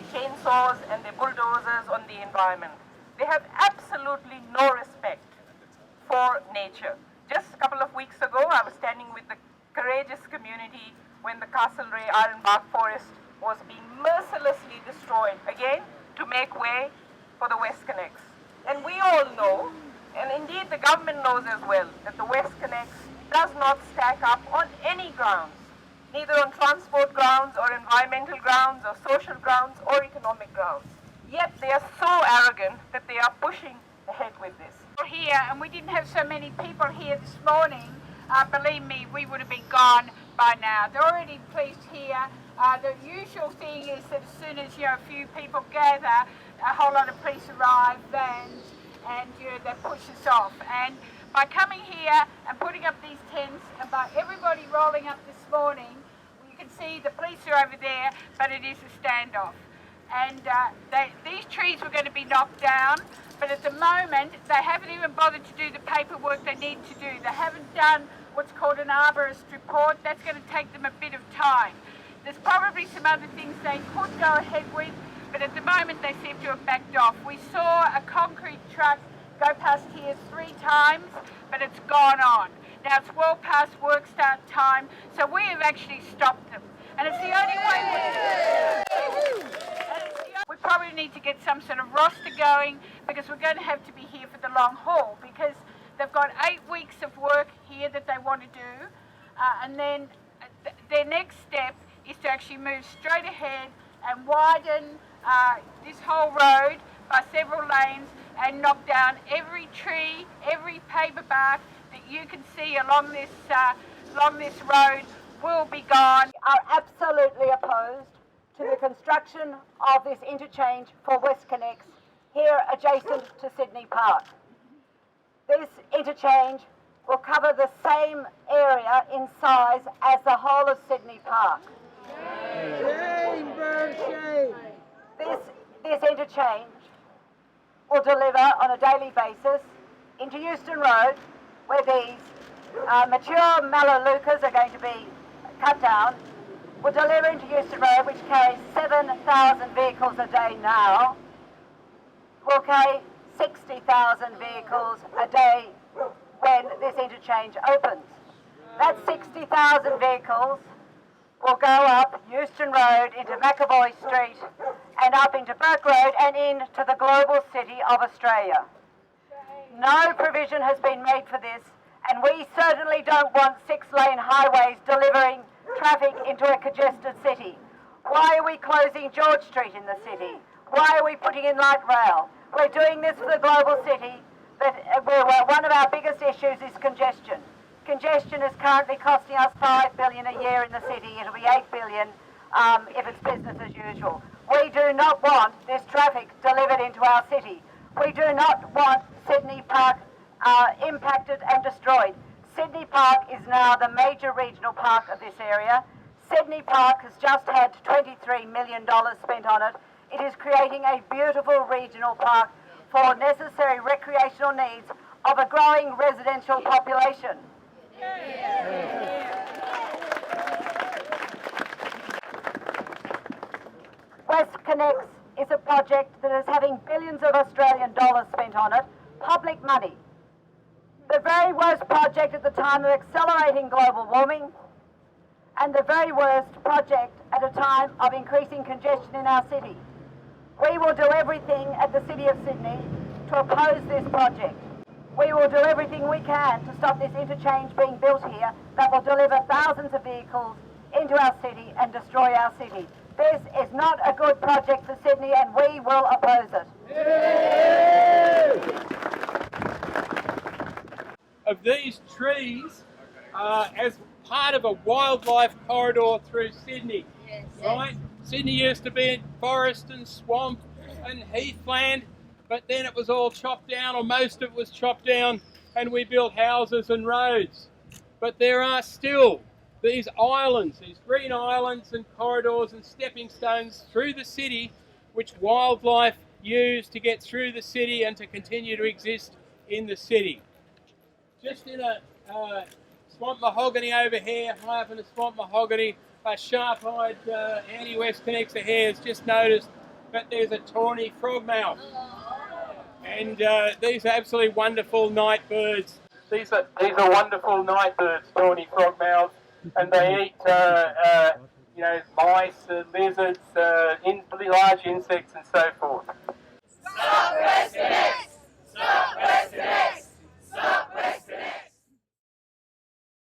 their chainsaws and their bulldozers on the environment. They have absolutely no respect for nature. Just a couple of weeks ago, I was standing with the courageous community when the Castlereagh Ironbark Forest was being mercilessly destroyed, again, to make way for the WestCONnex. And we all know, and indeed the government knows as well, that the WestCONnex does not stack up on any grounds, neither on transport grounds or environmental grounds or social grounds or economic grounds. Yet they are so arrogant that they are pushing ahead with this. We're here, and we didn't have so many people here this morning. Believe me, we would have been gone by now. They're already police here. The usual thing is that as soon as a few people gather, a whole lot of police arrive, vans, and they push us off. And by coming here and putting up these tents, and by everybody rolling up this morning, you can see the police are over there, but it is a standoff. And these trees were going to be knocked down, but at the moment they haven't even bothered to do the paperwork they need to do. They haven't done what's called an arborist report. That's going to take them a bit of time. There's probably some other things they could go ahead with, but at the moment they seem to have backed off. We saw a concrete truck go past here 3 times, but it's gone on. Now it's well past work start time, so we have actually stopped them. And it's the only way we probably need to get some sort of roster going, because we're going to have to be here for the long haul, because they've got 8 weeks of work here that they want to do, and then their next step is to actually move straight ahead and widen this whole road by several lanes and knock down every tree, every paper bark that you can see along this road will be gone. Are absolutely opposed to the construction of this interchange for WestCONnex here adjacent to Sydney Park. This interchange will cover the same area in size as the whole of Sydney Park. This interchange will deliver on a daily basis into Euston Road, where these mature melaleucas are going to be cut down, will deliver into Euston Road, which carries 7,000 vehicles a day now, will carry 60,000 vehicles a day when this interchange opens. That 60,000 vehicles will go up Euston Road into McAvoy Street and up into Burke Road and into the global city of Australia. No provision has been made for this, and we certainly don't want 6-lane highways delivering traffic into a congested city. Why are we closing George Street in the city? Why are we putting in light rail? We're doing this for the global city, but one of our biggest issues is congestion. Congestion is currently costing us $5 billion a year in the city. It'll be $8 billion if it's business as usual. We do not want this traffic delivered into our city. We do not want Sydney Park impacted and destroyed. Sydney Park is now the major regional park of this area. Sydney Park has just had $23 million spent on it. It is creating a beautiful regional park for necessary recreational needs of a growing residential population. WestCONnex is a project that is having billions of Australian dollars spent on it, public money. The very worst project at the time of accelerating global warming, and the very worst project at a time of increasing congestion in our city. We will do everything at the City of Sydney to oppose this project. We will do everything we can to stop this interchange being built here that will deliver thousands of vehicles into our city and destroy our city. This is not a good project for Sydney, and we will oppose it. Of these trees as part of a wildlife corridor through Sydney, right? Sydney used to be forest and swamp and heathland, but then it was all chopped down, or most of it was chopped down, and we built houses and roads. But there are still these islands, these green islands and corridors and stepping stones through the city, which wildlife use to get through the city and to continue to exist in the city. Just in a swamp mahogany over here, high up in the swamp mahogany, a sharp-eyed anti-WestCONnex here has just noticed but there's a tawny frogmouth. And these are absolutely wonderful night birds. These are wonderful night birds, tawny frogmouths, and they eat mice, lizards, large insects, and so forth.